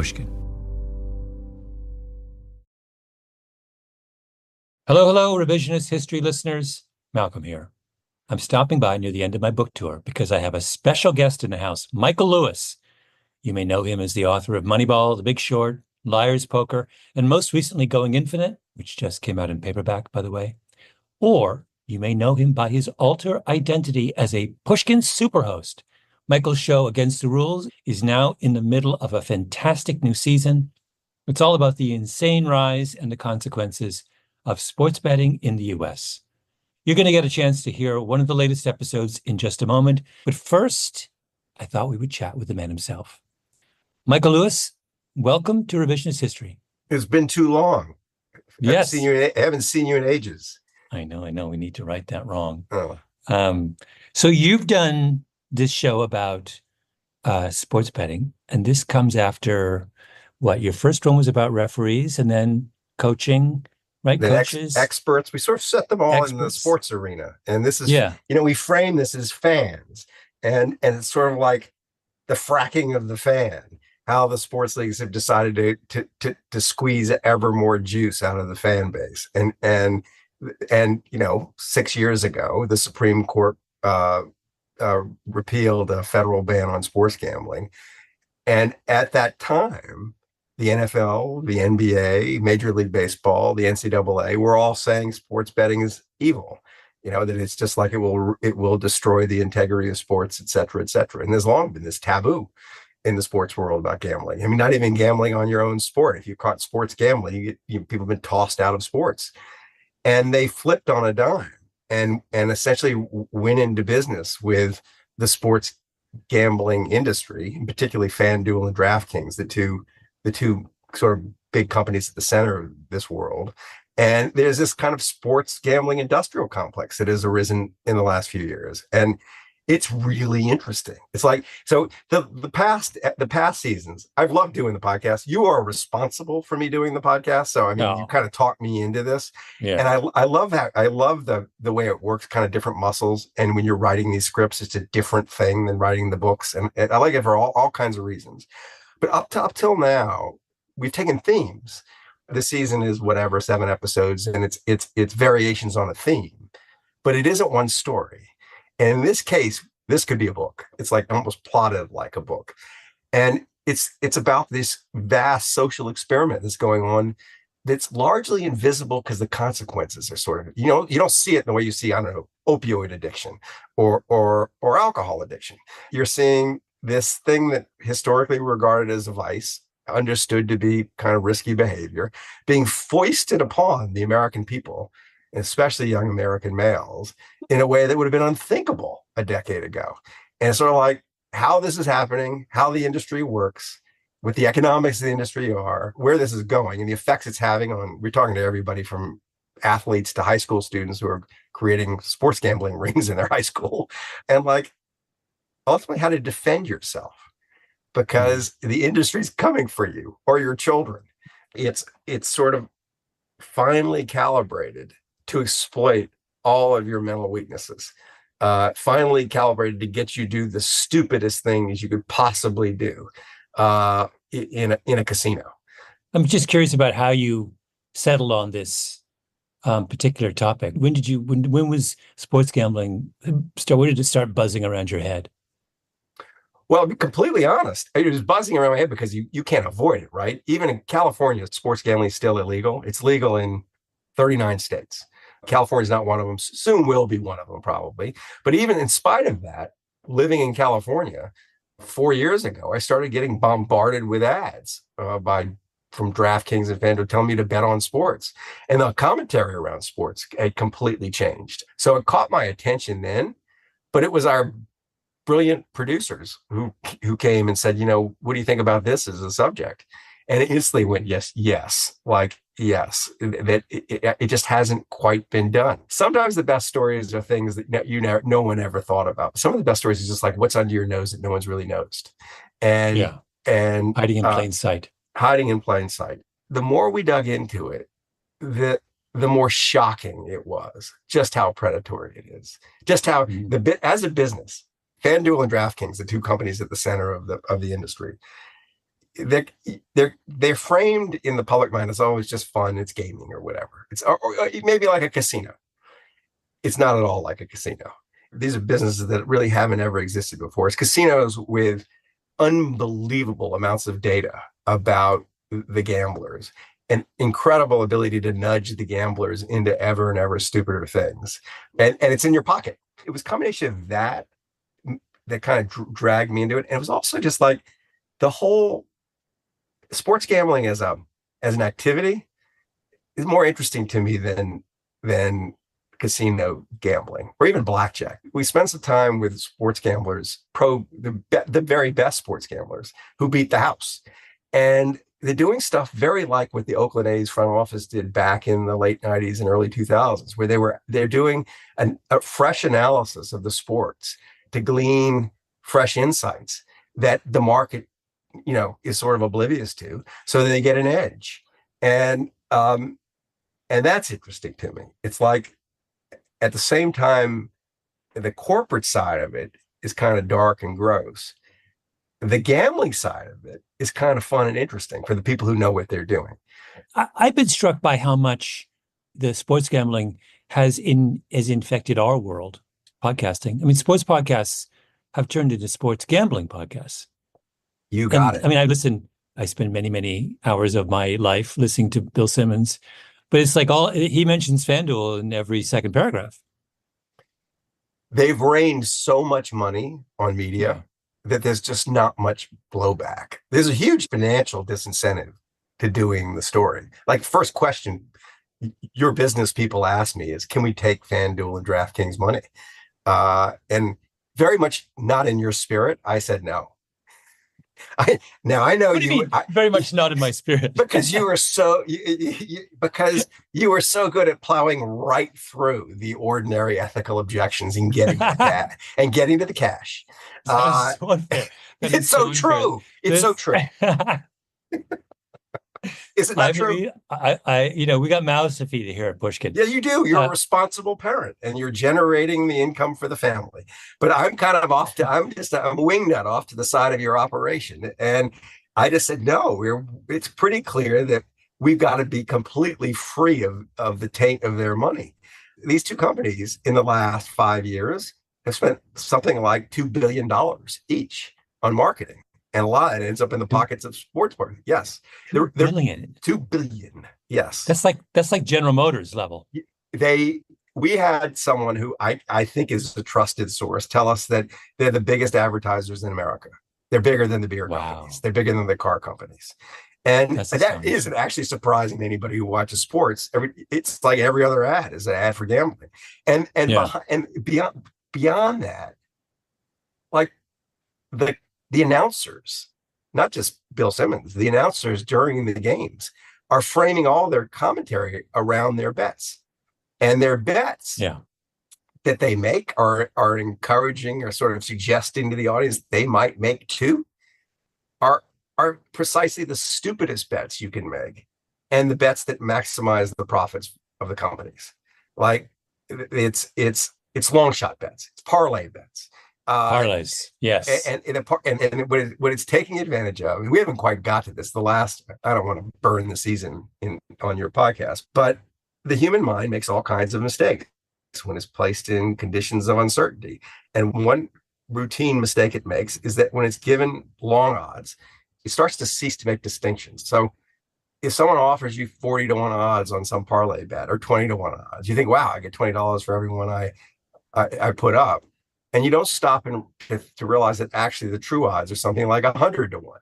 Pushkin. Hello, Revisionist History listeners. Malcolm here. I'm stopping by near the end of my book tour because I have a special guest in the house, Michael Lewis. You may know him as the author of Moneyball, The Big Short, Liar's Poker, and most recently Going Infinite, which just came out in paperback, by the way. Or you may know him by his alter identity as a Pushkin superhost. Michael's show, Against the Rules, is now in the middle of a fantastic new season. It's all about the insane rise and the consequences of sports betting in the U.S. You're going to get a chance to hear one of the latest episodes in just a moment. But first, I thought we would chat with the man himself. Michael Lewis, welcome to Revisionist History. It's been too long. Yes. I haven't seen you in ages. I know. We need to right that wrong. Oh. So you've done this show about sports betting, and this comes after what? Your first one was about referees and then coaching, right? The Coaches. experts. We sort of set them all in the sports arena. And this is, we frame this as fans. And it's sort of like the fracking of the fan, how the sports leagues have decided to squeeze ever more juice out of the fan base. And 6 years ago, the Supreme Court repealed a federal ban on sports gambling. And at that time, the NFL, the NBA, Major League Baseball, the NCAA were all saying sports betting is evil. That it's just like it will destroy the integrity of sports, et cetera, et cetera. And there's long been this taboo in the sports world about gambling. I mean, not even gambling on your own sport. If you caught sports gambling, people have been tossed out of sports. And they flipped on a dime and essentially went into business with the sports gambling industry, and particularly FanDuel and DraftKings, the two sort of big companies at the center of this world. And there's this kind of sports gambling industrial complex that has arisen in the last few years. And it's really interesting. It's like, so the past seasons, I've loved doing the podcast. You are responsible for me doing the podcast. So, you kind of talked me into this. Yeah. And I love that. I love the way it works, kind of different muscles. And when you're writing these scripts, it's a different thing than writing the books. And I like it for all kinds of reasons. But up till now, we've taken themes. This season is 7 episodes, and it's variations on a theme, but it isn't one story. And in this case, this could be a book. It's like almost plotted like a book. And it's about this vast social experiment that's going on that's largely invisible because the consequences are sort of, you don't see it in the way you see, I don't know, opioid addiction or alcohol addiction. You're seeing this thing that historically regarded as a vice, understood to be kind of risky behavior, being foisted upon the American people, especially young American males, in a way that would have been unthinkable a decade ago. And it's sort of like how this is happening, how the industry works, what the economics of the industry are, where this is going, and the effects it's having on, we're talking to everybody from athletes to high school students who are creating sports gambling rings in their high school, and like ultimately how to defend yourself because the industry's coming for you or your children. It's sort of finely calibrated to exploit all of your mental weaknesses, finally calibrated to get you to do the stupidest things you could possibly do in a casino. I'm just curious about how you settled on this particular topic. When was sports gambling when did it start buzzing around your head? Well, to be completely honest, it was buzzing around my head because you can't avoid it, right? Even in California, sports gambling is still illegal. It's legal in 39 states. California is not one of them. Soon will be one of them, probably. But even in spite of that, living in California 4 years ago, I started getting bombarded with ads from DraftKings and FanDuel telling me to bet on sports. And the commentary around sports had completely changed. So it caught my attention then, but it was our brilliant producers who came and said, what do you think about this as a subject? And it instantly went, yes, that it just hasn't quite been done. Sometimes the best stories are things that no one ever thought about. Some of the best stories is just like what's under your nose that no one's really noticed. And hiding in plain sight. Hiding in plain sight. The more we dug into it, the more shocking it was, just how predatory it is, just how as a business, FanDuel and DraftKings, the two companies at the center of the industry, they're framed in the public mind as always just fun. It's gaming or whatever. It's or maybe like a casino. It's not at all like a casino. These are businesses that really haven't ever existed before. It's casinos with unbelievable amounts of data about the gamblers and incredible ability to nudge the gamblers into ever and ever stupider things. And it's in your pocket. It was a combination of that kind of dragged me into it. And it was also just like the whole sports gambling as an activity is more interesting to me than casino gambling or even blackjack. We spend some time with sports gamblers, the very best sports gamblers who beat the house. And they're doing stuff very like what the Oakland A's front office did back in the late 90s and early 2000s, where they're doing a fresh analysis of the sports to glean fresh insights that the market, is sort of oblivious to, so that they get an edge. And that's interesting to me. It's like, at the same time, the corporate side of it is kind of dark and gross. The gambling side of it is kind of fun and interesting for the people who know what they're doing. I've been struck by how much the sports gambling has infected our world, podcasting. I mean, sports podcasts have turned into sports gambling podcasts. You got it. I mean, I spend many, many hours of my life listening to Bill Simmons, but it's like he mentions FanDuel in every second paragraph. They've rained so much money on media that there's just not much blowback. There's a huge financial disincentive to doing the story. Like, first question your business people ask me is, can we take FanDuel and DraftKings money? And very much not in your spirit, I said no. I know what do you mean? Very much not in my spirit. Because you were so because you were so good at plowing right through the ordinary ethical objections and getting to that and getting to the cash. It's so true. It's so true. Is it not true? We got mouths to feed here at Pushkin. Yeah, you do. You're a responsible parent and you're generating the income for the family. But I'm kind of I'm a wingnut off to the side of your operation. And I just said, no, it's pretty clear that we've got to be completely free of the taint of their money. These two companies in the last 5 years have spent something like $2 billion each on marketing. And a lot of it ends up in the pockets of sports parties. Yes. $2 billion. $2 billion. Yes. That's like General Motors level. We had someone who I think is a trusted source tell us that they're the biggest advertisers in America. They're bigger than the beer companies. They're bigger than the car companies. And that isn't actually surprising to anybody who watches sports. It's like every other ad is an ad for gambling. And beyond that, like the announcers, not just Bill Simmons, the announcers during the games are framing all their commentary around their bets. And their bets that they make are encouraging or sort of suggesting to the audience they might make too, are precisely the stupidest bets you can make and the bets that maximize the profits of the companies. Like it's long shot bets, it's parlay bets. Parlays, yes. And what it's taking advantage of, and we haven't quite got to this. I don't want to burn the season on your podcast, but the human mind makes all kinds of mistakes when it's placed in conditions of uncertainty. And one routine mistake it makes is that when it's given long odds, it starts to cease to make distinctions. So if someone offers you 40 to 1 odds on some parlay bet or 20 to 1 odds, you think, wow, I get $20 for every one I put up. And you don't stop to realize that actually the true odds are something like 100 to 1.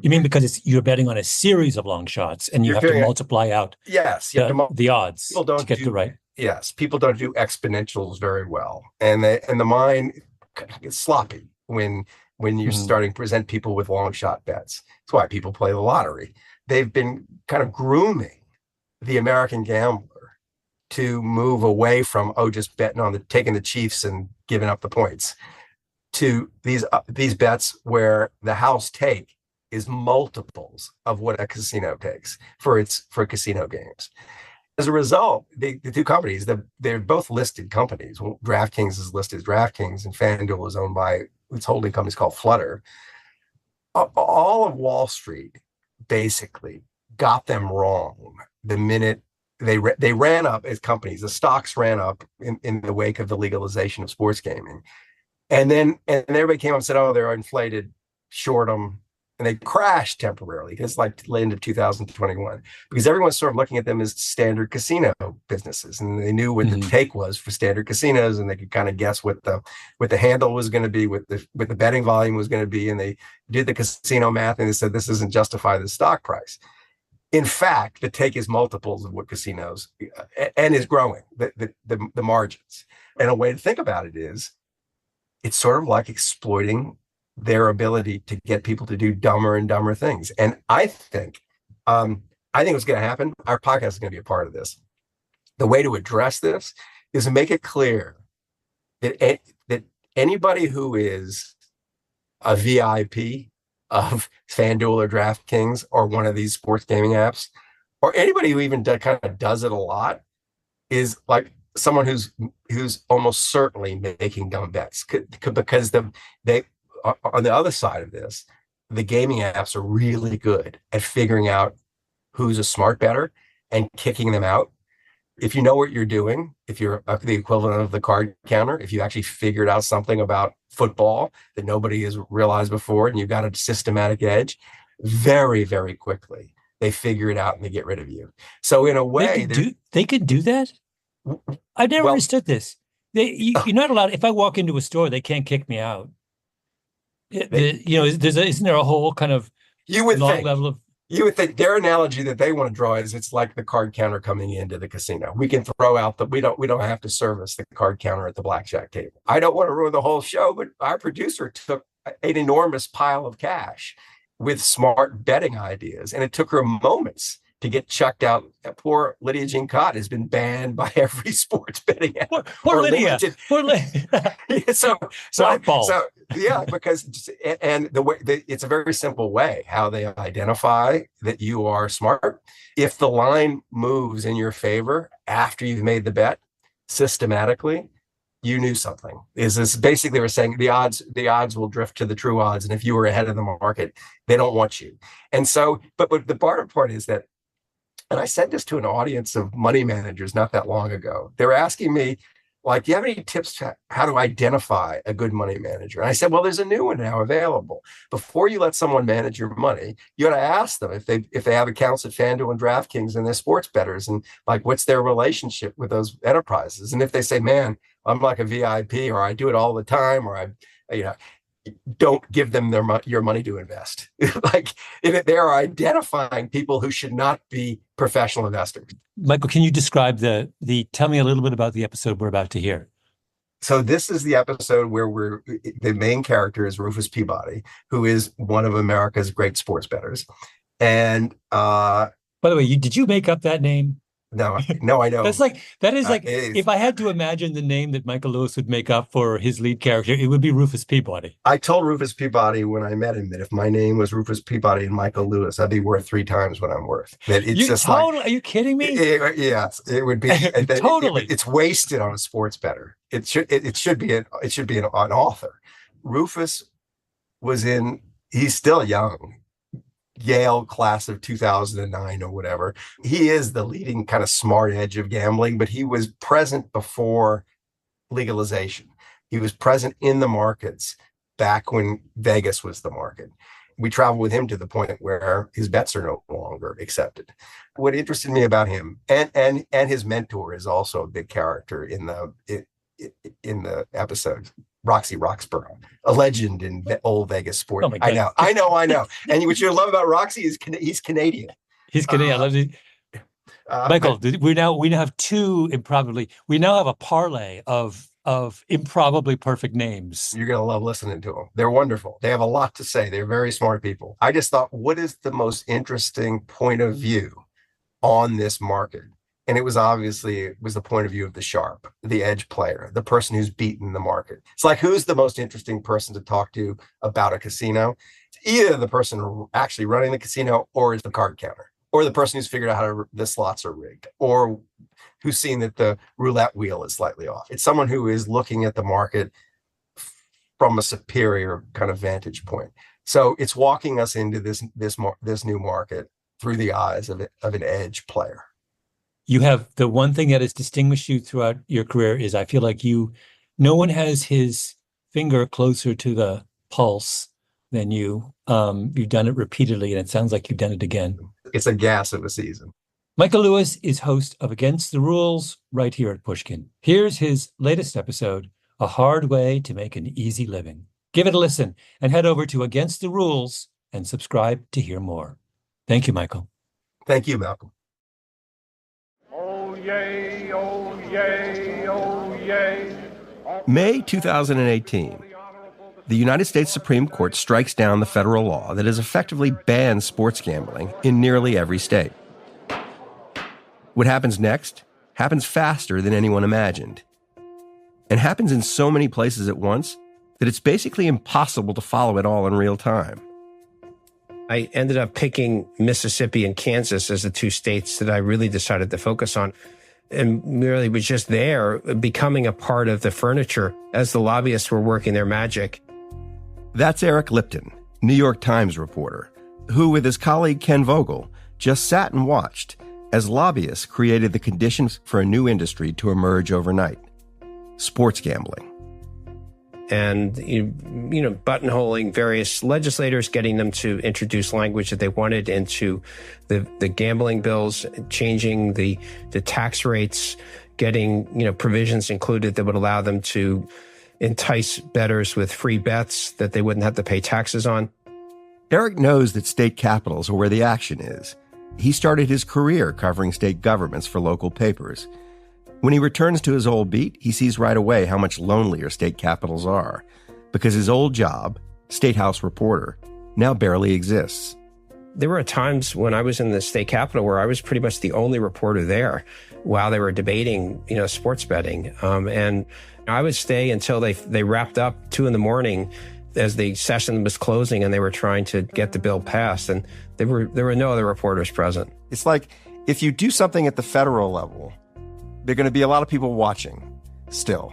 You mean because you're betting on a series of long shots and you have to multiply out the odds to get the right. Yes, people don't do exponentials very well. And the mind gets sloppy when you're starting to present people with long shot bets. That's why people play the lottery. They've been kind of grooming the American gambler to move away from, just betting on taking the Chiefs and giving up the points, to these bets where the house take is multiples of what a casino takes for casino games. As a result, the two companies, they're both listed companies. Well, DraftKings is listed as DraftKings and FanDuel is owned by its holding company called Flutter. all of Wall Street basically got them wrong the minute they ran up as companies. The stocks ran up in the wake of the legalization of sports gaming. And everybody came up and said, oh, they're inflated, short them. And they crashed temporarily. It's like the end of 2021 because everyone's sort of looking at them as standard casino businesses. And they knew what the take was for standard casinos, and they could kind of guess what the handle was going to be, what the betting volume was going to be. And they did the casino math and they said, this doesn't justify the stock price. In fact, the take is multiples of what casinos and is growing the margins. And a way to think about it is it's sort of like exploiting their ability to get people to do dumber and dumber things. And I think what's going to happen, our podcast is going to be a part of this. The way to address this is to make it clear that anybody who is a VIP of FanDuel or DraftKings or one of these sports gaming apps, or anybody who even kind of does it a lot, is like someone who's almost certainly making dumb bets because they on the other side of this, the gaming apps are really good at figuring out who's a smart bettor and kicking them out. If you know what you're doing, if you're the equivalent of the card counter, if you actually figured out something about football that nobody has realized before and you've got a systematic edge, very, very quickly, they figure it out and they get rid of you. So in a way, they could do that? I've never understood this. You're not allowed, if I walk into a store, they can't kick me out. Isn't there a whole kind of level of... You would think their analogy that they want to draw is it's like the card counter coming into the casino. We can throw out we don't have to service the card counter at the blackjack table. I don't want to ruin the whole show, but our producer took an enormous pile of cash with smart betting ideas, and it took her moments to get chucked out. Poor Lydia Jean Cott has been banned by every sports betting app. Poor Lydia. Poor Lydia. Yeah, because it's a very simple way how they identify that you are smart. If the line moves in your favor after you've made the bet systematically, you knew something. Is this basically we're saying the odds will drift to the true odds, and if you were ahead of the market, they don't want you. And so, but the part is that, and I said this to an audience of money managers not that long ago. They were asking me, like, do you have any tips to how to identify a good money manager? And I said, well, there's a new one now available. Before you let someone manage your money, you got to ask them if they have accounts at FanDuel and DraftKings and they're sports bettors, and like, what's their relationship with those enterprises? And if they say, man, I'm like a VIP, or I do it all the time, or don't give them your money to invest. Like, if they are identifying people who should not be professional investors. Michael, can you describe tell me a little bit about the episode we're about to hear? So this is the episode where the main character is Rufus Peabody, who is one of America's great sports bettors. And by the way, did you make up that name? No, I know. That is if I had to imagine the name that Michael Lewis would make up for his lead character, it would be Rufus Peabody. I told Rufus Peabody when I met him that if my name was Rufus Peabody and Michael Lewis, I'd be worth 3 times what I'm worth. That it's are you kidding me? Yes, it would be totally. It's wasted on a sports bettor. It should be an author. Rufus he's still young. Yale class of 2009 or whatever. He is the leading kind of smart edge of gambling, but he was present before legalization. He was present in the markets back when Vegas was the market. We traveled with him to the point where his bets are no longer accepted. What interested me about him and his mentor is also a big character in the episode. Roxy Roxborough, a legend in old Vegas sport. Oh my God. I know. And what you love about Roxy is he's Canadian. He's Canadian. Michael, we now have we now have a parlay of improbably perfect names. You're going to love listening to them. They're wonderful. They have a lot to say. They're very smart people. I just thought, what is the most interesting point of view on this market? And it was the point of view of the sharp, the edge player, the person who's beaten the market. It's like, who's the most interesting person to talk to about a casino? It's either the person actually running the casino, or is the card counter, or the person who's figured out how the slots are rigged, or who's seen that the roulette wheel is slightly off. It's someone who is looking at the market from a superior kind of vantage point. So it's walking us into this new market through the eyes of an edge player. You have the one thing that has distinguished you throughout your career is I feel like no one has his finger closer to the pulse than you. You've done it repeatedly, and it sounds like you've done it again. It's a gas of a season. Michael Lewis is host of Against the Rules right here at Pushkin. Here's his latest episode, A Hard Way to Make an Easy Living. Give it a listen and head over to Against the Rules and subscribe to hear more. Thank you, Michael. Thank you, Malcolm. Oh, yay, oh, yay, oh, yay. May 2018. The United States Supreme Court strikes down the federal law that has effectively banned sports gambling in nearly every state. What happens next happens faster than anyone imagined, and happens in so many places at once that it's basically impossible to follow it all in real time. I ended up picking Mississippi and Kansas as the two states that I really decided to focus on, and really was just there, becoming a part of the furniture as the lobbyists were working their magic. That's Eric Lipton, New York Times reporter, who with his colleague Ken Vogel just sat and watched as lobbyists created the conditions for a new industry to emerge overnight: sports gambling. And, buttonholing various legislators, getting them to introduce language that they wanted into the gambling bills, changing the tax rates, getting, provisions included that would allow them to entice bettors with free bets that they wouldn't have to pay taxes on. Eric knows that state capitals are where the action is. He started his career covering state governments for local papers. When he returns to his old beat, he sees right away how much lonelier state capitals are, because his old job, State House reporter, now barely exists. There were times when I was in the state capitol where I was pretty much the only reporter there while they were debating, sports betting. And I would stay until they wrapped up 2 a.m. as the session was closing and they were trying to get the bill passed. And there were no other reporters present. It's like if you do something at the federal level, there are going to be a lot of people watching still.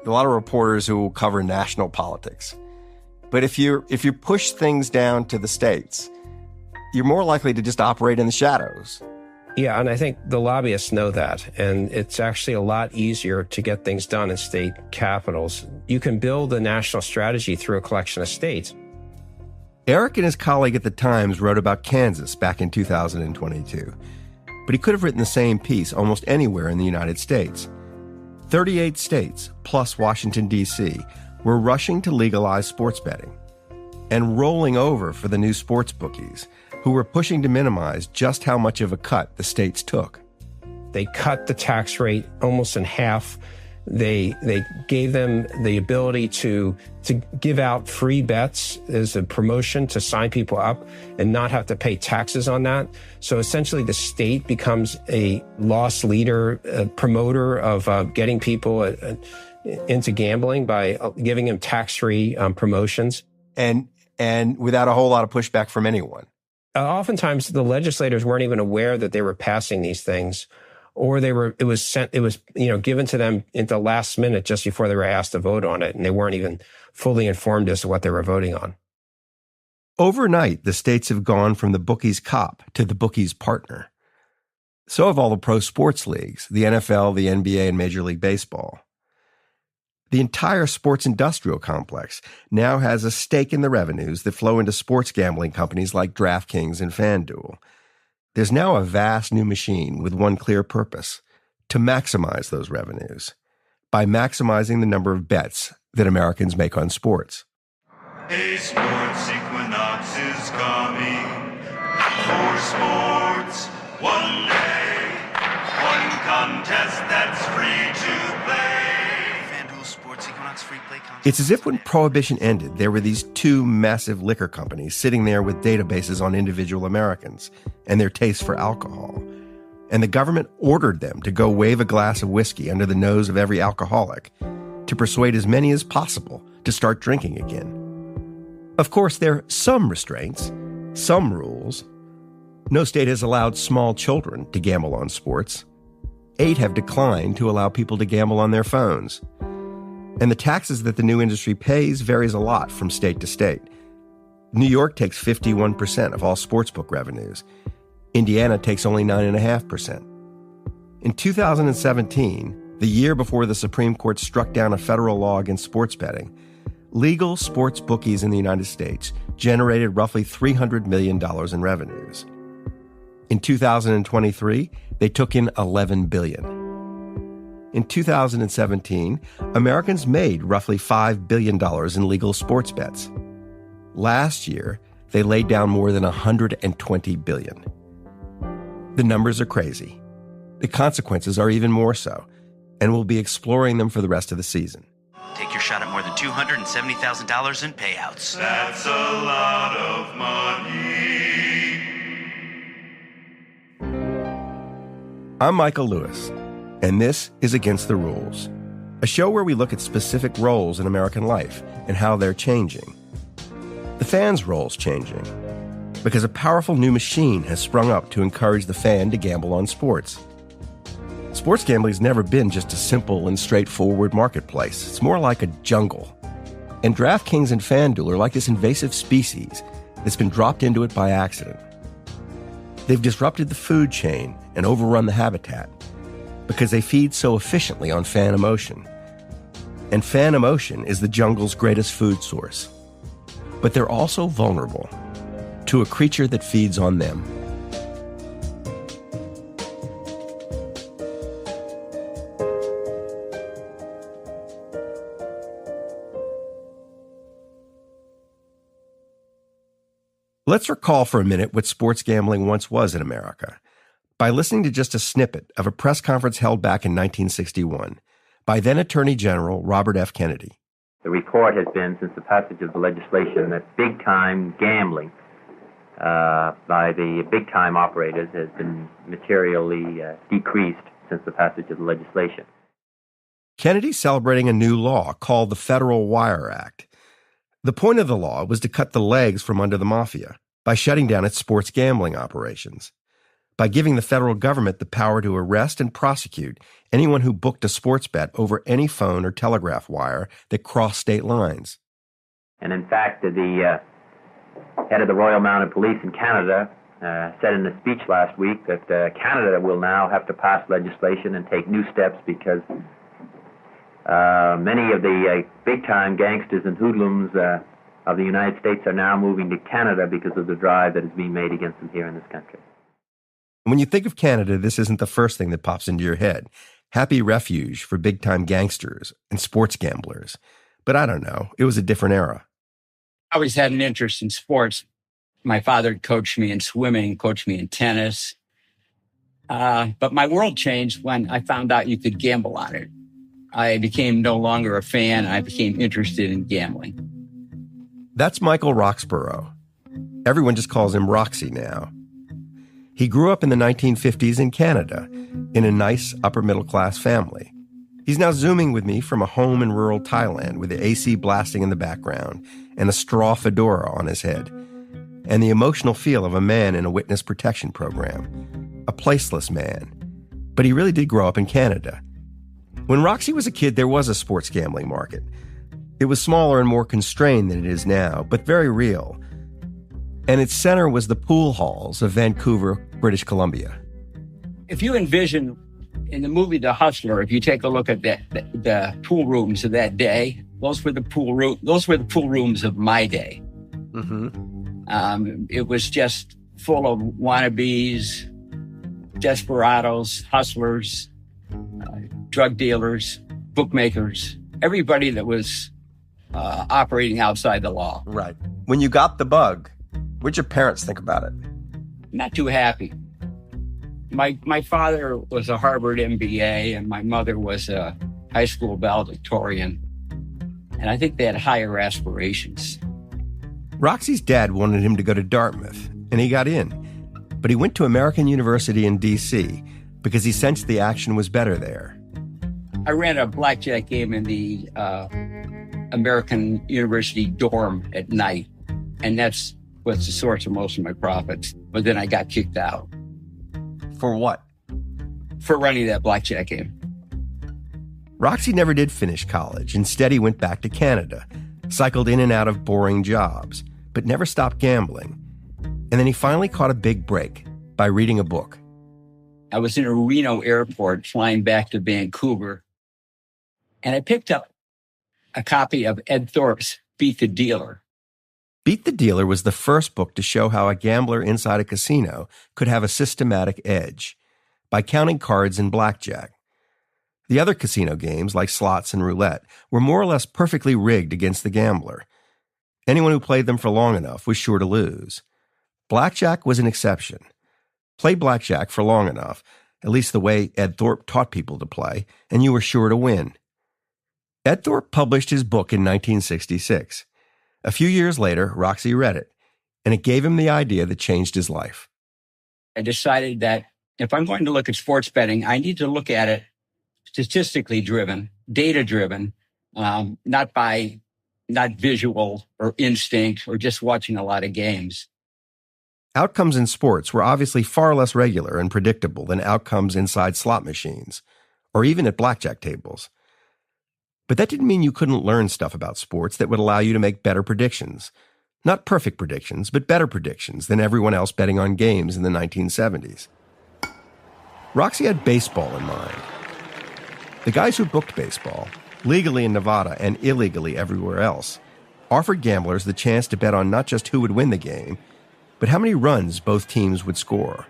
A lot of reporters who will cover national politics. But if you push things down to the states, you're more likely to just operate in the shadows. Yeah, and I think the lobbyists know that. And it's actually a lot easier to get things done in state capitals. You can build a national strategy through a collection of states. Eric and his colleague at the Times wrote about Kansas back in 2022. But he could have written the same piece almost anywhere in the United States. 38 states, plus Washington, D.C., were rushing to legalize sports betting and rolling over for the new sports bookies, who were pushing to minimize just how much of a cut the states took. They cut the tax rate almost in half. They gave them the ability to give out free bets as a promotion to sign people up and not have to pay taxes on that. So essentially the state becomes a loss leader, a promoter of getting people into gambling by giving them tax-free promotions. And without a whole lot of pushback from anyone. Oftentimes the legislators weren't even aware that they were passing these things, or it was given to them at the last minute just before they were asked to vote on it, and they weren't even fully informed as to what they were voting on. Overnight, the states have gone from the bookie's cop to the bookie's partner. So have all the pro sports leagues, the NFL, the NBA, and Major League Baseball. The entire sports industrial complex now has a stake in the revenues that flow into sports gambling companies like DraftKings and FanDuel. There's now a vast new machine with one clear purpose: to maximize those revenues by maximizing the number of bets that Americans make on sports. A sports equinox is coming for sports. One day, one contest that's free to play. FanDuel Sports Equinox free play contest. It's as if when Prohibition ended, there were these two massive liquor companies sitting there with databases on individual Americans and their taste for alcohol. And the government ordered them to go wave a glass of whiskey under the nose of every alcoholic to persuade as many as possible to start drinking again. Of course, there are some restraints, some rules. No state has allowed small children to gamble on sports. 8 have declined to allow people to gamble on their phones. And the taxes that the new industry pays varies a lot from state to state. New York takes 51% of all sportsbook revenues. Indiana takes only 9.5%. In 2017, the year before the Supreme Court struck down a federal law against sports betting, legal sports bookies in the United States generated roughly $300 million in revenues. In 2023, they took in $11 billion. In 2017, Americans made roughly $5 billion in legal sports bets. Last year, they laid down more than $120 billion. The numbers are crazy. The consequences are even more so, and we'll be exploring them for the rest of the season. Take your shot at more than $270,000 in payouts. That's a lot of money. I'm Michael Lewis, and this is Against the Rules, a show where we look at specific roles in American life and how they're changing. The fan's role's changing because a powerful new machine has sprung up to encourage the fan to gamble on sports. Sports gambling's never been just a simple and straightforward marketplace. It's more like a jungle. And DraftKings and FanDuel are like this invasive species that's been dropped into it by accident. They've disrupted the food chain and overrun the habitat because they feed so efficiently on fan emotion. And fan emotion is the jungle's greatest food source. But they're also vulnerable to a creature that feeds on them. Let's recall for a minute what sports gambling once was in America by listening to just a snippet of a press conference held back in 1961 by then Attorney General Robert F. Kennedy. The report has been, since the passage of the legislation, that big-time gambling by the big-time operators has been materially decreased since the passage of the legislation. Kennedy's celebrating a new law called the Federal Wire Act. The point of the law was to cut the legs from under the mafia by shutting down its sports gambling operations, by giving the federal government the power to arrest and prosecute anyone who booked a sports bet over any phone or telegraph wire that crossed state lines. And in fact, the head of the Royal Mounted Police in Canada said in a speech last week that Canada will now have to pass legislation and take new steps because many of the big-time gangsters and hoodlums of the United States are now moving to Canada because of the drive that is being made against them here in this country. When you think of Canada, this isn't the first thing that pops into your head. Happy refuge for big-time gangsters and sports gamblers. But I don't know. It was a different era. I always had an interest in sports. My father coached me in swimming, coached me in tennis. But my world changed when I found out you could gamble on it. I became no longer a fan. I became interested in gambling. That's Michael Roxborough. Everyone just calls him Roxy now. He grew up in the 1950s in Canada, in a nice upper-middle-class family. He's now Zooming with me from a home in rural Thailand with the AC blasting in the background and a straw fedora on his head, and the emotional feel of a man in a witness protection program, a placeless man. But he really did grow up in Canada. When Roxy was a kid, there was a sports gambling market. It was smaller and more constrained than it is now, but very real. And its center was the pool halls of Vancouver, British Columbia. If you envision in the movie The Hustler, if you take a look at the pool rooms of that day, those were the pool rooms of my day. Mm-hmm. It was just full of wannabes, desperados, hustlers, drug dealers, bookmakers, everybody that was operating outside the law. Right. When you got the bug, what'd your parents think about it? Not too happy. My father was a Harvard MBA and my mother was a high school valedictorian. And I think they had higher aspirations. Roxy's dad wanted him to go to Dartmouth, and he got in. But he went to American University in D.C. because he sensed the action was better there. I ran a blackjack game in the American University dorm at night, and that's what's the source of most of my profits. But then I got kicked out. For what? For running that blackjack game. Roxy never did finish college. Instead, he went back to Canada, cycled in and out of boring jobs, but never stopped gambling. And then he finally caught a big break by reading a book. I was in a Reno airport flying back to Vancouver, and I picked up a copy of Ed Thorpe's Beat the Dealer. Beat the Dealer was the first book to show how a gambler inside a casino could have a systematic edge by counting cards in blackjack. The other casino games, like slots and roulette, were more or less perfectly rigged against the gambler. Anyone who played them for long enough was sure to lose. Blackjack was an exception. Play blackjack for long enough, at least the way Ed Thorpe taught people to play, and you were sure to win. Ed Thorpe published his book in 1966. A few years later, Roxy read it, and it gave him the idea that changed his life. I decided that if I'm going to look at sports betting, I need to look at it statistically driven, data driven, not visual or instinct or just watching a lot of games. Outcomes in sports were obviously far less regular and predictable than outcomes inside slot machines, or even at blackjack tables. But that didn't mean you couldn't learn stuff about sports that would allow you to make better predictions. Not perfect predictions, but better predictions than everyone else betting on games in the 1970s. Roxy had baseball in mind. The guys who booked baseball, legally in Nevada and illegally everywhere else, offered gamblers the chance to bet on not just who would win the game, but how many runs both teams would score.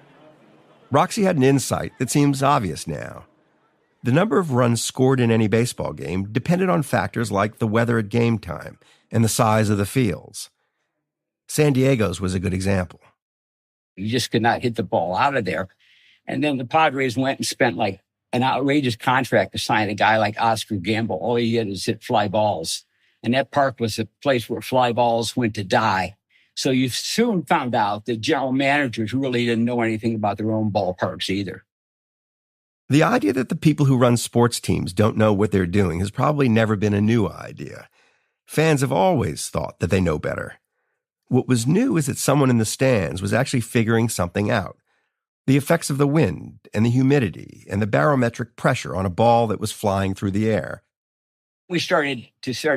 Roxy had an insight that seems obvious now. The number of runs scored in any baseball game depended on factors like the weather at game time and the size of the fields. San Diego's was a good example. You just could not hit the ball out of there. And then the Padres went and spent like an outrageous contract to sign a guy like Oscar Gamble. All he did is hit fly balls. And that park was a place where fly balls went to die. So you soon found out that general managers really didn't know anything about their own ballparks either. The idea that the people who run sports teams don't know what they're doing has probably never been a new idea. Fans have always thought that they know better. What was new is that someone in the stands was actually figuring something out. The effects of the wind and the humidity and the barometric pressure on a ball that was flying through the air. We started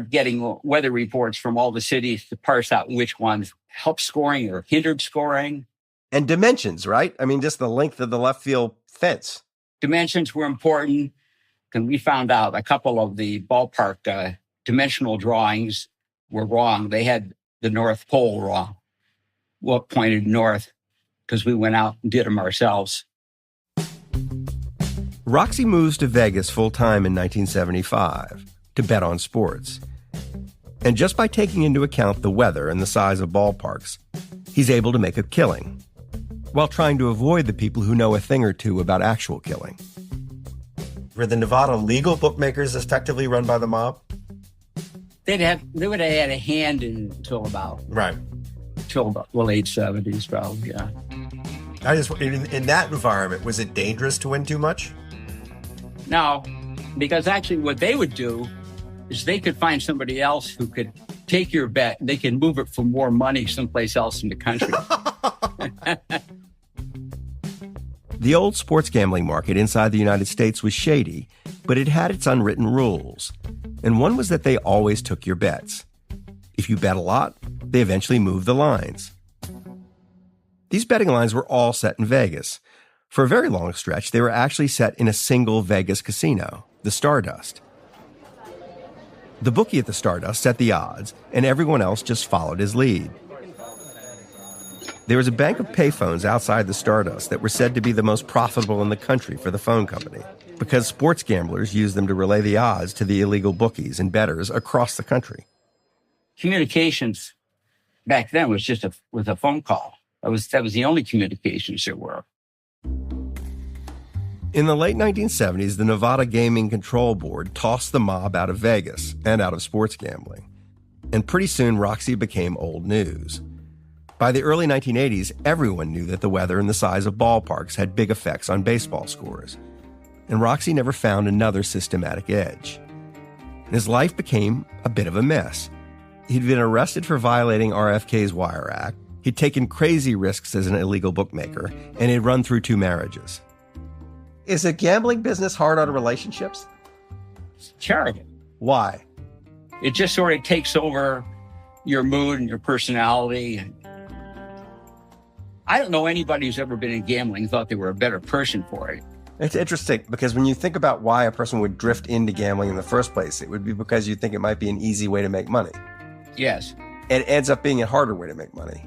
getting weather reports from all the cities to parse out which ones helped scoring or hindered scoring. And dimensions, right? I mean, just the length of the left field fence. Dimensions were important, and we found out a couple of the ballpark dimensional drawings were wrong. They had the North Pole wrong. What pointed north, because we went out and did them ourselves. Roxy moves to Vegas full-time in 1975 to bet on sports. And just by taking into account the weather and the size of ballparks, he's able to make a killing, while trying to avoid the people who know a thing or two about actual killing. Were the Nevada legal bookmakers effectively run by the mob? They would have had a hand until about Right. Till the late 70s, probably. Yeah. I just in that environment, was it dangerous to win too much? No, because actually what they would do is they could find somebody else who could take your bet. They can move it for more money someplace else in the country. The old sports gambling market inside the United States was shady, but it had its unwritten rules. And one was that they always took your bets. If you bet a lot, they eventually moved the lines. These betting lines were all set in Vegas. For a very long stretch, they were actually set in a single Vegas casino, the Stardust. The bookie at the Stardust set the odds, and everyone else just followed his lead. There was a bank of payphones outside the Stardust that were said to be the most profitable in the country for the phone company, because sports gamblers used them to relay the odds to the illegal bookies and bettors across the country. Communications back then was just a phone call. That was the only communications there were. In the late 1970s, the Nevada Gaming Control Board tossed the mob out of Vegas and out of sports gambling. And pretty soon, Roxy became old news. By the early 1980s, everyone knew that the weather and the size of ballparks had big effects on baseball scores. And Roxy never found another systematic edge. And his life became a bit of a mess. He'd been arrested for violating RFK's Wire Act. He'd taken crazy risks as an illegal bookmaker, and he'd run through 2 marriages. Is a gambling business hard on relationships? It's terrible. Why? It just sort of takes over your mood and your personality. I don't know anybody who's ever been in gambling thought they were a better person for it. It's interesting because when you think about why a person would drift into gambling in the first place, it would be because you think it might be an easy way to make money. Yes. It ends up being a harder way to make money.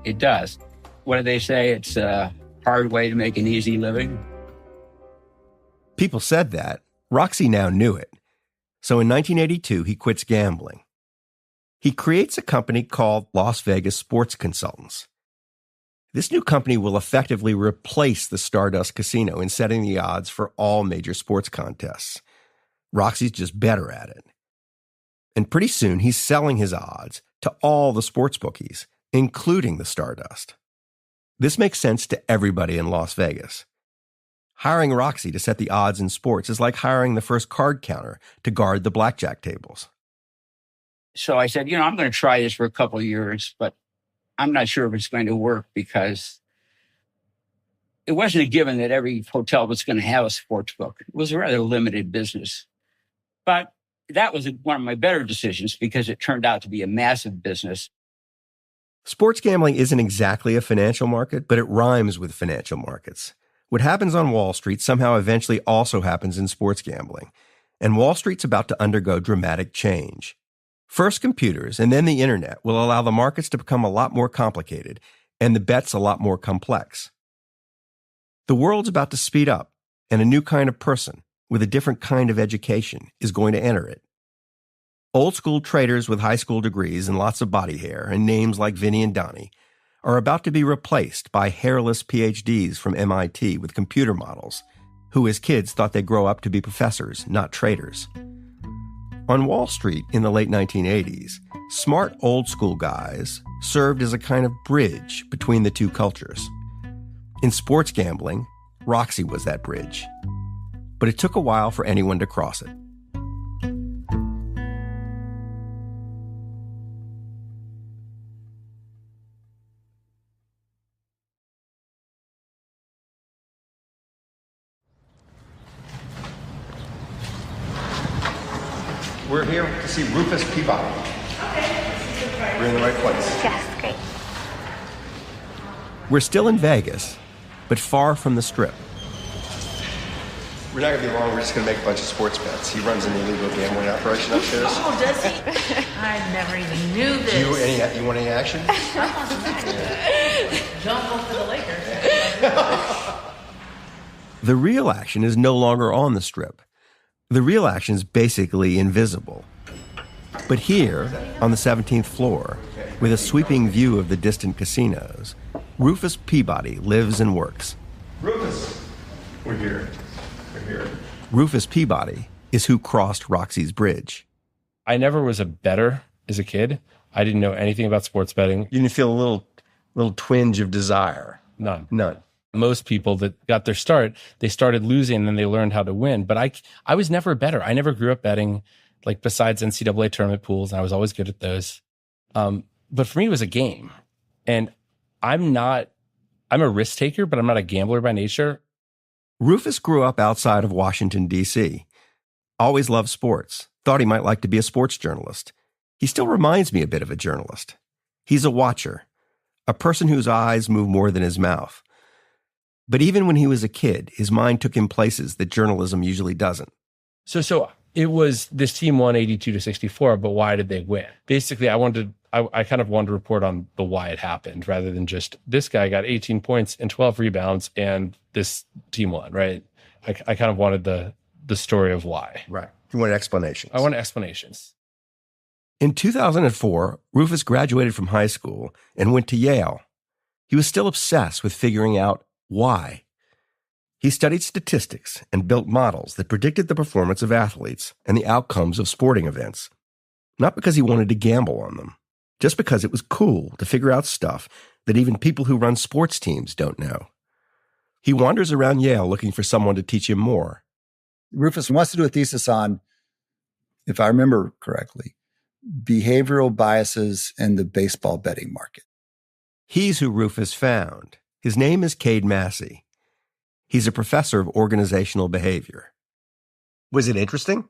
It does. What do they say? It's a hard way to make an easy living. People said that. Roxy now knew it. So in 1982, he quits gambling. He creates a company called Las Vegas Sports Consultants. This new company will effectively replace the Stardust Casino in setting the odds for all major sports contests. Roxy's just better at it. And pretty soon, he's selling his odds to all the sports bookies, including the Stardust. This makes sense to everybody in Las Vegas. Hiring Roxy to set the odds in sports is like hiring the first card counter to guard the blackjack tables. So I said, I'm going to try this for a couple of years, but I'm not sure if it's going to work because it wasn't a given that every hotel was going to have a sports book. It was a rather limited business. But that was one of my better decisions because it turned out to be a massive business. Sports gambling isn't exactly a financial market, but it rhymes with financial markets. What happens on Wall Street somehow eventually also happens in sports gambling. And Wall Street's about to undergo dramatic change. First, computers and then the internet will allow the markets to become a lot more complicated and the bets a lot more complex. The world's about to speed up, and a new kind of person with a different kind of education is going to enter it. Old school traders with high school degrees and lots of body hair and names like Vinny and Donnie are about to be replaced by hairless PhDs from MIT with computer models who as kids thought they'd grow up to be professors, not traders. On Wall Street in the late 1980s, smart old school guys served as a kind of bridge between the two cultures. In sports gambling, Roxy was that bridge. But it took a while for anyone to cross it. We're here to see Rufus Peabody. Okay. We're in the right place. Yes, great. We're still in Vegas, but far from the Strip. We're not going to be long. We're just going to make a bunch of sports bets. He runs an illegal gambling operation upstairs. Oh, does he? I never even knew this. You want any action? Don't vote for the Lakers. The real action is no longer on the Strip. The real action is basically invisible. But here, on the 17th floor, with a sweeping view of the distant casinos, Rufus Peabody lives and works. Rufus, we're here. Rufus Peabody is who crossed Roxy's bridge. I never was a bettor as a kid. I didn't know anything about sports betting. You didn't feel a little twinge of desire? None. Most people that got their start, they started losing and then they learned how to win. But I was never a bettor. I never grew up betting, like besides NCAA tournament pools, and I was always good at those. But for me, it was a game. And I'm a risk taker, but I'm not a gambler by nature. Rufus grew up outside of Washington, D.C. Always loved sports. Thought he might like to be a sports journalist. He still reminds me a bit of a journalist. He's a watcher, a person whose eyes move more than his mouth. But even when he was a kid, his mind took him places that journalism usually doesn't. So it was, this team won 82-64, but why did they win? Basically, I kind of wanted to report on the why it happened rather than just this guy got 18 points and 12 rebounds and this team won, right? I kind of wanted the story of why. Right. You wanted explanations. I wanted explanations. In 2004, Rufus graduated from high school and went to Yale. He was still obsessed with figuring out why. He studied statistics and built models that predicted the performance of athletes and the outcomes of sporting events. Not because he wanted to gamble on them, just because it was cool to figure out stuff that even people who run sports teams don't know. He wanders around Yale looking for someone to teach him more. Rufus wants to do a thesis on, if I remember correctly, behavioral biases in the baseball betting market. He's who Rufus found. His name is Cade Massey. He's a professor of organizational behavior. Was it interesting?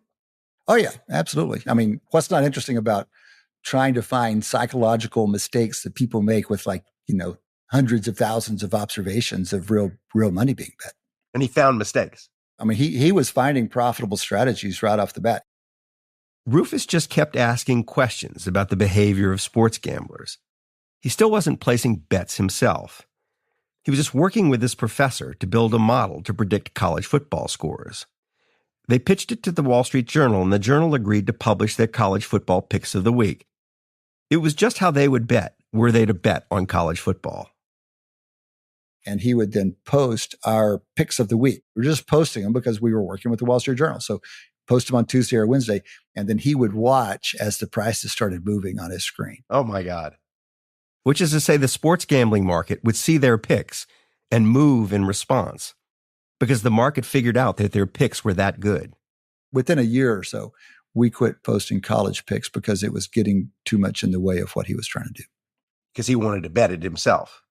Oh, yeah, absolutely. I mean, what's not interesting about trying to find psychological mistakes that people make with hundreds of thousands of observations of real money being bet. And he found mistakes. I mean, he was finding profitable strategies right off the bat. Rufus just kept asking questions about the behavior of sports gamblers. He still wasn't placing bets himself. He was just working with his professor to build a model to predict college football scores. They pitched it to the Wall Street Journal, and the Journal agreed to publish their college football picks of the week. It was just how they would bet, were they to bet on college football. And he would then post our picks of the week. We were just posting them because we were working with the Wall Street Journal. So post them on Tuesday or Wednesday, and then he would watch as the prices started moving on his screen. Oh, my God. Which is to say the sports gambling market would see their picks and move in response because the market figured out that their picks were that good. Within a year or so, we quit posting college picks because it was getting too much in the way of what he was trying to do. Because he wanted to bet it himself.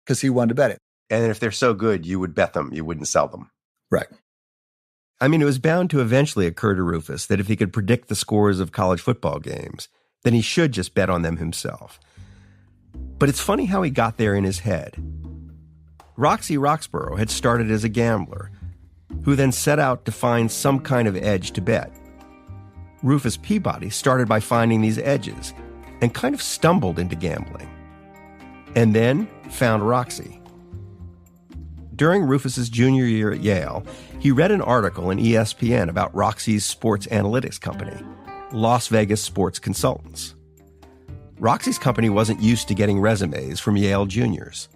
Because he wanted to bet it. And if they're so good, you would bet them. You wouldn't sell them. Right. I mean, it was bound to eventually occur to Rufus that if he could predict the scores of college football games, then he should just bet on them himself. But it's funny how he got there in his head. Roxy Roxborough had started as a gambler, who then set out to find some kind of edge to bet. Rufus Peabody started by finding these edges and kind of stumbled into gambling. And then found Roxy. During Rufus's junior year at Yale, he read an article in ESPN about Roxy's sports analytics company, Las Vegas Sports Consultants. Roxy's company wasn't used to getting resumes from Yale juniors,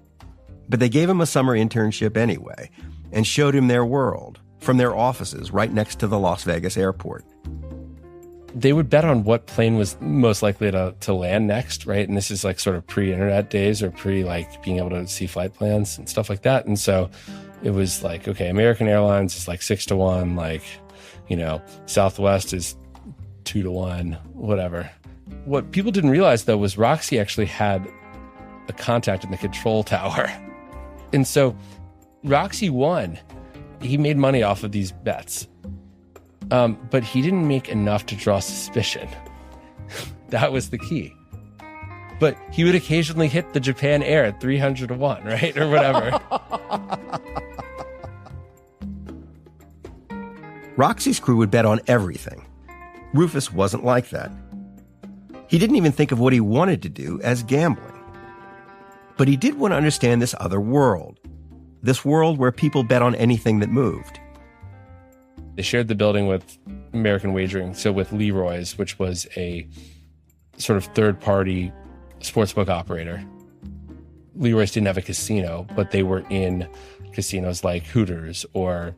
but they gave him a summer internship anyway and showed him their world from their offices right next to the Las Vegas airport. They would bet on what plane was most likely to land next, right? And this is like sort of pre-internet days or being able to see flight plans and stuff like that. And so it was like, okay, American Airlines is like 6-1, Southwest is 2-1, whatever. What people didn't realize, though, was Roxy actually had a contact in the control tower. And so Roxy won. He made money off of these bets. But he didn't make enough to draw suspicion. That was the key. But he would occasionally hit the Japan Air at 300-1, right? Or whatever. Roxy's crew would bet on everything. Rufus wasn't like that. He didn't even think of what he wanted to do as gambling. But he did want to understand this other world. This world where people bet on anything that moved. They shared the building with American Wagering, so with Leroy's, which was a sort of third-party sportsbook operator. Leroy's didn't have a casino, but they were in casinos like Hooters or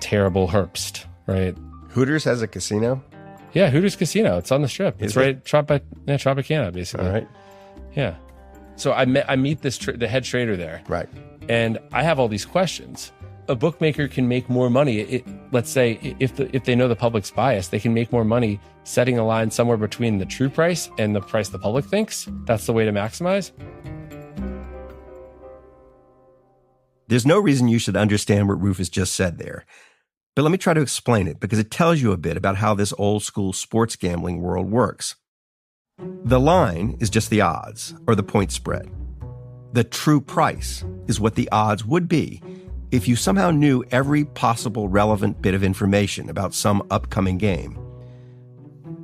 terrible Herbst, right? Hooters has a casino? Yeah, Hooters Casino. It's on the Strip. It's right Tropicana, basically. All right. Yeah. So I meet the head trader there. Right. And I have all these questions. A bookmaker can make more money. Let's say if they know the public's bias, they can make more money setting a line somewhere between the true price and the price the public thinks. That's the way to maximize. There's no reason you should understand what Rufus just said there. But let me try to explain it because it tells you a bit about how this old school sports gambling world works. The line is just the odds or the point spread. The true price is what the odds would be if you somehow knew every possible relevant bit of information about some upcoming game.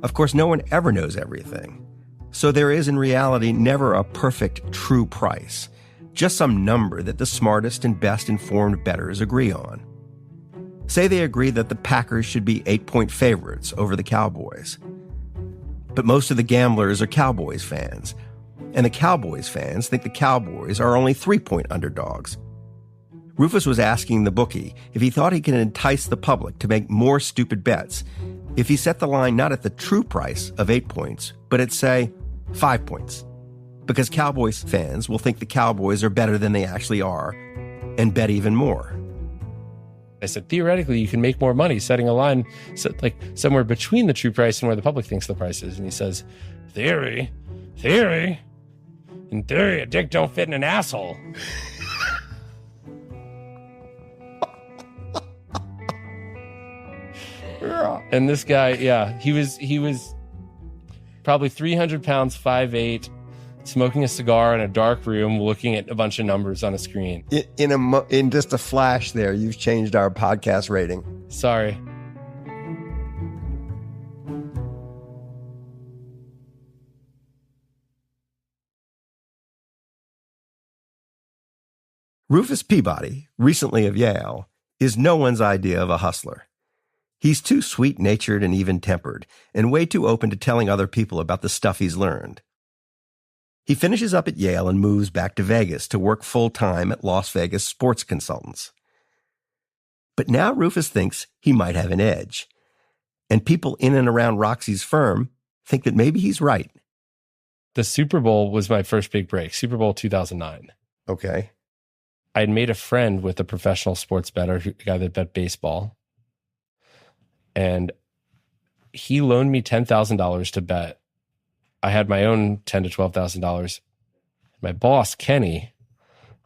Of course, no one ever knows everything. So there is in reality never a perfect true price, just some number that the smartest and best informed bettors agree on. Say they agree that the Packers should be 8-point favorites over the Cowboys. But most of the gamblers are Cowboys fans, and the Cowboys fans think the Cowboys are only 3-point underdogs. Rufus was asking the bookie if he thought he could entice the public to make more stupid bets if he set the line not at the true price of 8 points, but at, say, 5 points. Because Cowboys fans will think the Cowboys are better than they actually are and bet even more. I said, theoretically, you can make more money setting a line somewhere between the true price and where the public thinks the price is. And he says, theory? In theory, a dick don't fit in an asshole. And this guy, yeah, he was probably 300 pounds, 5'8", smoking a cigar in a dark room, looking at a bunch of numbers on a screen. In just a flash there, you've changed our podcast rating. Sorry. Rufus Peabody, recently of Yale, is no one's idea of a hustler. He's too sweet-natured and even-tempered, and way too open to telling other people about the stuff he's learned. He finishes up at Yale and moves back to Vegas to work full-time at Las Vegas Sports Consultants. But now Rufus thinks he might have an edge, and people in and around Roxy's firm think that maybe he's right. The Super Bowl was my first big break, Super Bowl 2009. Okay. I had made a friend with a professional sports bettor, a guy that bet baseball. And he loaned me $10,000 to bet. I had my own $10,000 to $12,000. My boss, Kenny,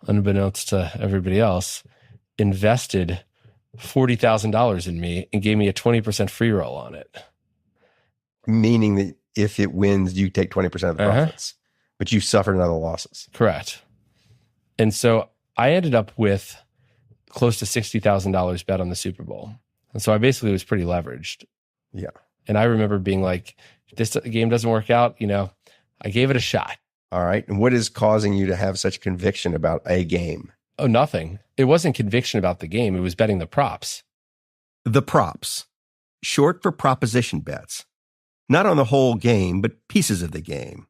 unbeknownst to everybody else, invested $40,000 in me and gave me a 20% free roll on it. Meaning that if it wins, you take 20% of the profits, but you suffered none of the losses. Correct. And so I ended up with close to $60,000 bet on the Super Bowl. And so I basically was pretty leveraged. Yeah. And I remember being like, if this game doesn't work out, I gave it a shot. All right. And what is causing you to have such conviction about a game? Oh, nothing. It wasn't conviction about the game. It was betting the props. The props, short for proposition bets. Not on the whole game, but pieces of the game.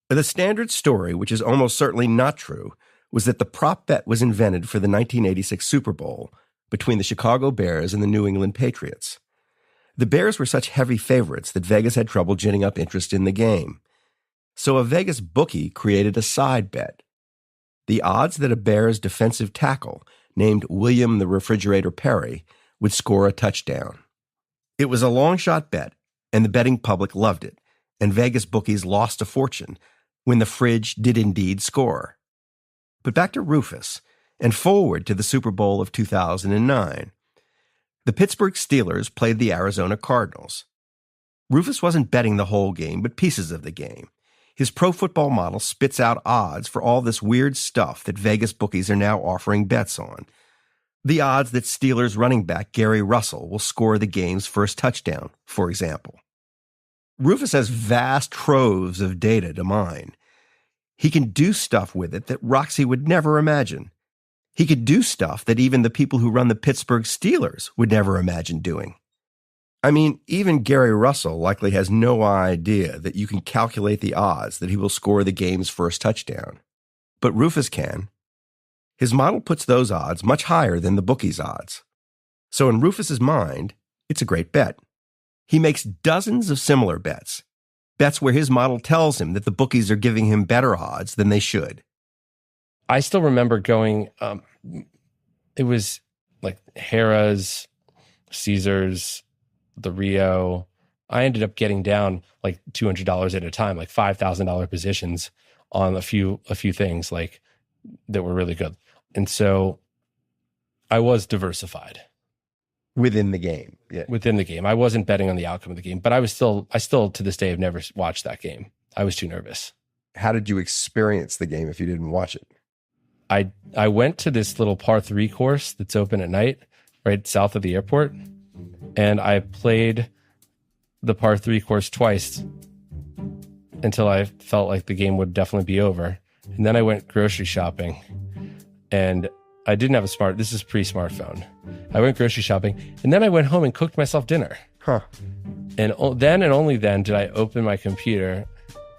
The standard story, which is almost certainly not true, was that the prop bet was invented for the 1986 Super Bowl between the Chicago Bears and the New England Patriots. The Bears were such heavy favorites that Vegas had trouble ginning up interest in the game. So a Vegas bookie created a side bet. The odds that a Bears defensive tackle named William the Refrigerator Perry would score a touchdown. It was a long shot bet, and the betting public loved it, and Vegas bookies lost a fortune when the fridge did indeed score. But back to Rufus, and forward to the Super Bowl of 2009. The Pittsburgh Steelers played the Arizona Cardinals. Rufus wasn't betting the whole game, but pieces of the game. His pro football model spits out odds for all this weird stuff that Vegas bookies are now offering bets on. The odds that Steelers running back Gary Russell will score the game's first touchdown, for example. Rufus has vast troves of data to mine. He can do stuff with it that Roxy would never imagine. He could do stuff that even the people who run the Pittsburgh Steelers would never imagine doing. I mean, even Gary Russell likely has no idea that you can calculate the odds that he will score the game's first touchdown. But Rufus can. His model puts those odds much higher than the bookie's odds. So in Rufus's mind, it's a great bet. He makes dozens of similar bets. Bets where his model tells him that the bookies are giving him better odds than they should. I still remember going, it was like Harrah's, Caesars, the Rio. I ended up getting down like $200 at a time, like $5,000 positions on a few things like that were really good. And so I was diversified. Within the game. Yeah. Within the game. I wasn't betting on the outcome of the game, but I still to this day have never watched that game. I was too nervous. How did you experience the game if you didn't watch it? I went to this little par 3 course that's open at night, right south of the airport. And I played the par 3 course twice until I felt like the game would definitely be over. And then I went grocery shopping, and I didn't have this is pre-smartphone. I went grocery shopping, and then I went home and cooked myself dinner. Huh. And then and only then did I open my computer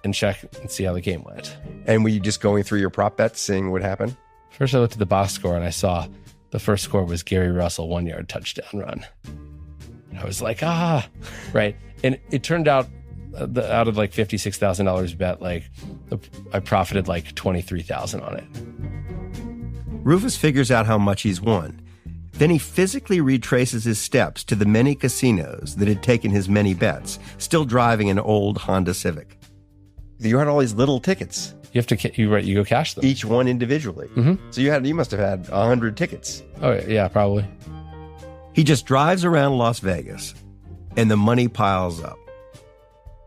and check and see how the game went. And were you just going through your prop bets, seeing what happened? First, I looked at the box score, and I saw the first score was Gary Russell 1-yard touchdown run. I was like, right. And it turned out out of like $56,000 bet, like I profited like $23,000 on it. Rufus figures out how much he's won. Then he physically retraces his steps to the many casinos that had taken his many bets, still driving an old Honda Civic. You had all these little tickets. You have to, you go cash them. Each one individually. Mm-hmm. So you must have had 100 tickets. Oh, yeah, probably. He just drives around Las Vegas, and the money piles up.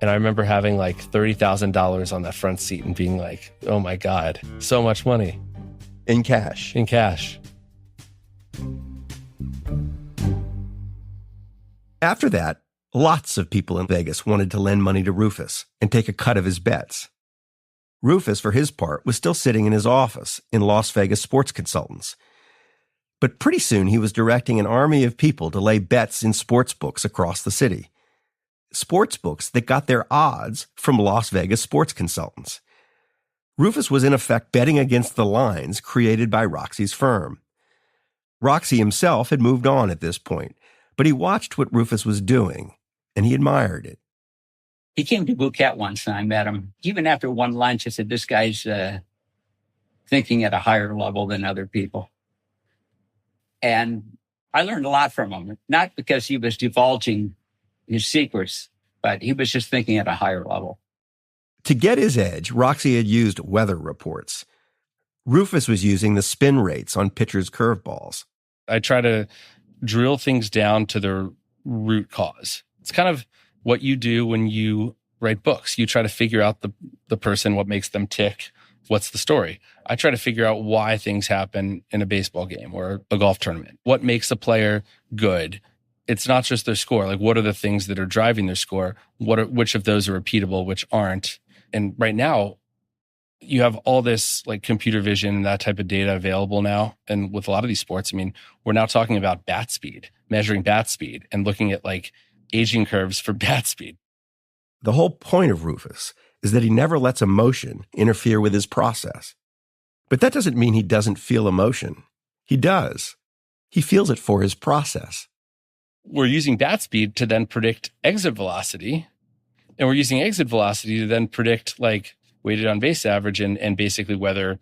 And I remember having like $30,000 on that front seat and being like, oh my God, so much money. In cash. In cash. After that, lots of people in Vegas wanted to lend money to Rufus and take a cut of his bets. Rufus, for his part, was still sitting in his office in Las Vegas Sports Consultants. But pretty soon he was directing an army of people to lay bets in sports books across the city. Sports books that got their odds from Las Vegas Sports Consultants. Rufus was in effect betting against the lines created by Roxy's firm. Roxy himself had moved on at this point, but he watched what Rufus was doing, and he admired it. He came to Bouquet once, and I met him. Even after one lunch, I said, this guy's thinking at a higher level than other people. And I learned a lot from him, not because he was divulging his secrets, but he was just thinking at a higher level. To get his edge, Roxy had used weather reports. Rufus was using the spin rates on pitchers' curveballs. I try to drill things down to their root cause. It's kind of what you do when you write books. You try to figure out the person, what makes them tick, what's the story. I try to figure out why things happen in a baseball game or a golf tournament. What makes a player good? It's not just their score. Like, what are the things that are driving their score? Which of those are repeatable, which aren't? And right now, you have all this like computer vision and that type of data available now. And with a lot of these sports, I mean, we're now talking about bat speed, measuring bat speed and looking at like aging curves for bat speed. The whole point of Rufus is that he never lets emotion interfere with his process. But that doesn't mean he doesn't feel emotion. He does. He feels it for his process. We're using bat speed to then predict exit velocity. And we're using exit velocity to then predict like weighted on base average and basically whether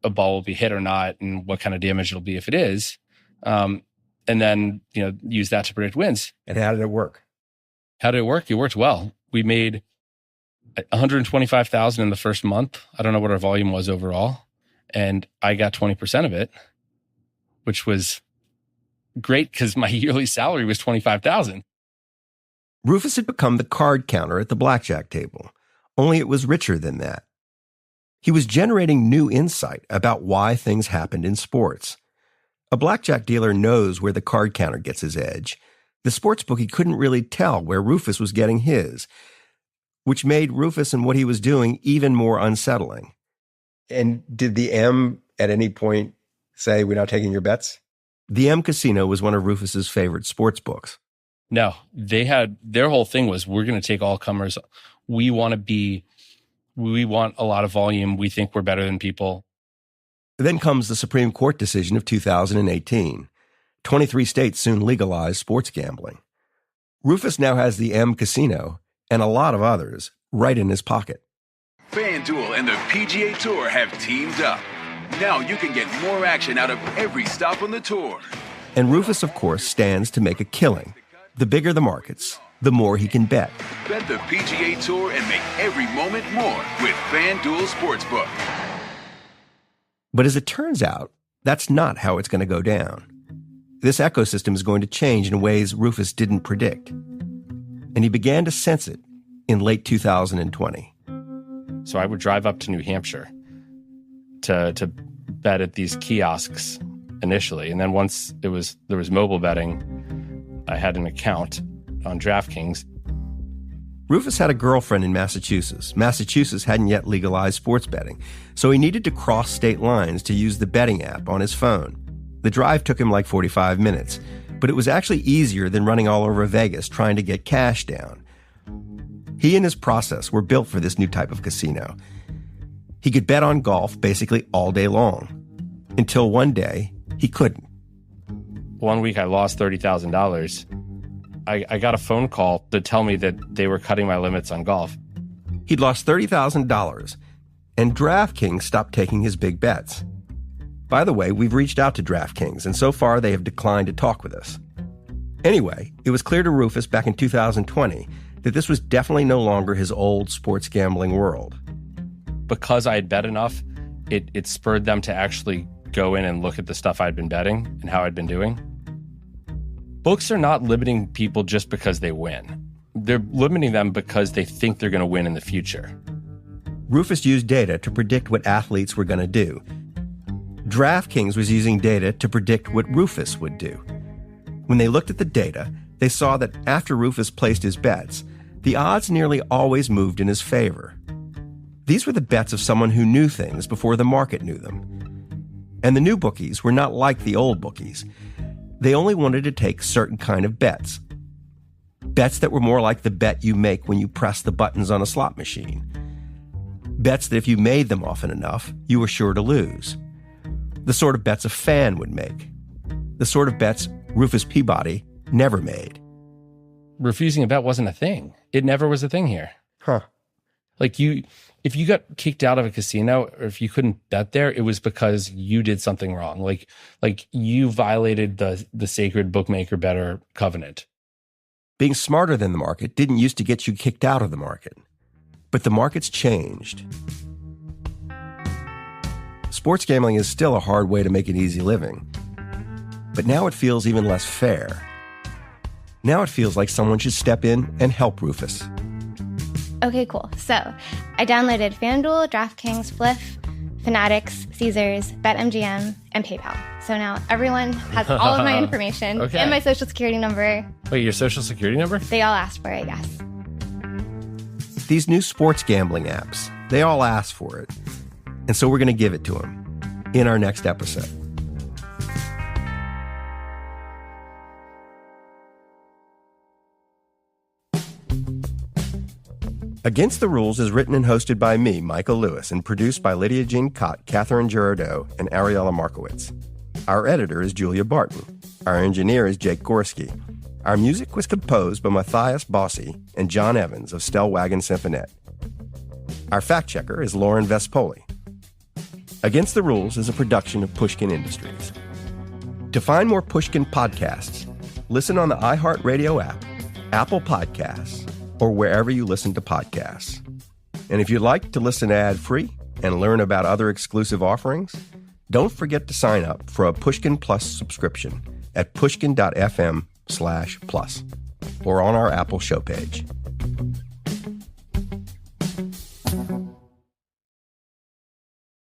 a ball will be hit or not and what kind of damage it'll be if it is. And then, use that to predict wins. And how did it work? How did it work? It worked well. We made $125,000 in the first month. I don't know what our volume was overall. And I got 20% of it, which was great because my yearly salary was $25,000. Rufus had become the card counter at the blackjack table, only it was richer than that. He was generating new insight about why things happened in sports. A blackjack dealer knows where the card counter gets his edge. The sportsbookie couldn't really tell where Rufus was getting his, which made Rufus and what he was doing even more unsettling. And did the M at any point say, we're not taking your bets? The M Casino was one of Rufus's favorite sports books. No, their whole thing was, we're going to take all comers. We want a lot of volume. We think we're better than people. Then comes the Supreme Court decision of 2018. 23 states soon legalized sports gambling. Rufus now has the M Casino and a lot of others right in his pocket. FanDuel and the PGA Tour have teamed up. Now you can get more action out of every stop on the tour. And Rufus, of course, stands to make a killing. The bigger the markets, the more he can bet. Bet the PGA Tour and make every moment more with FanDuel Sportsbook. But as it turns out, that's not how it's going to go down. This ecosystem is going to change in ways Rufus didn't predict. And he began to sense it in late 2020. So I would drive up to New Hampshire to bet at these kiosks initially. And then once there was mobile betting, I had an account on DraftKings. Rufus had a girlfriend in Massachusetts. Massachusetts hadn't yet legalized sports betting, so he needed to cross state lines to use the betting app on his phone. The drive took him like 45 minutes, but it was actually easier than running all over Vegas trying to get cash down. He and his process were built for this new type of casino. He could bet on golf basically all day long, until one day he couldn't. One week I lost $30,000. I got a phone call to tell me that they were cutting my limits on golf. He'd lost $30,000, and DraftKings stopped taking his big bets. By the way, we've reached out to DraftKings, and so far they have declined to talk with us. Anyway, it was clear to Rufus back in 2020 that this was definitely no longer his old sports gambling world. Because I had bet enough, it spurred them to actually go in and look at the stuff I'd been betting and how I'd been doing. Books are not limiting people just because they win. They're limiting them because they think they're going to win in the future. Rufus used data to predict what athletes were going to do. DraftKings was using data to predict what Rufus would do. When they looked at the data, they saw that after Rufus placed his bets, the odds nearly always moved in his favor. These were the bets of someone who knew things before the market knew them. And the new bookies were not like the old bookies. They only wanted to take certain kind of bets. Bets that were more like the bet you make when you press the buttons on a slot machine. Bets that if you made them often enough, you were sure to lose. The sort of bets a fan would make. The sort of bets Rufus Peabody never made. Refusing a bet wasn't a thing. It never was a thing here. Huh. Like if you got kicked out of a casino or if you couldn't bet there, it was because you did something wrong. Like you violated the sacred bookmaker bettor covenant. Being smarter than the market didn't used to get you kicked out of the market. But the market's changed. Sports gambling is still a hard way to make an easy living. But now it feels even less fair. Now it feels like someone should step in and help Rufus. Okay, cool. So I downloaded FanDuel, DraftKings, Fliff, Fanatics, Caesars, BetMGM, and PayPal. So now everyone has all of my information and my social security number. Wait, your social security number? They all asked for it, yes. These new sports gambling apps, they all ask for it. And so we're going to give it to them in our next episode. Against the Rules is written and hosted by me, Michael Lewis, and produced by Lydia Jean Cott, Catherine Girardeau, and Ariella Markowitz. Our editor is Julia Barton. Our engineer is Jake Gorski. Our music was composed by Matthias Bossi and John Evans of Stellwagen Symphonette. Our fact-checker is Lauren Vespoli. Against the Rules is a production of Pushkin Industries. To find more Pushkin podcasts, listen on the iHeartRadio app, Apple Podcasts, or wherever you listen to podcasts. And if you'd like to listen ad-free and learn about other exclusive offerings, don't forget to sign up for a Pushkin Plus subscription at pushkin.fm/plus or on our Apple show page.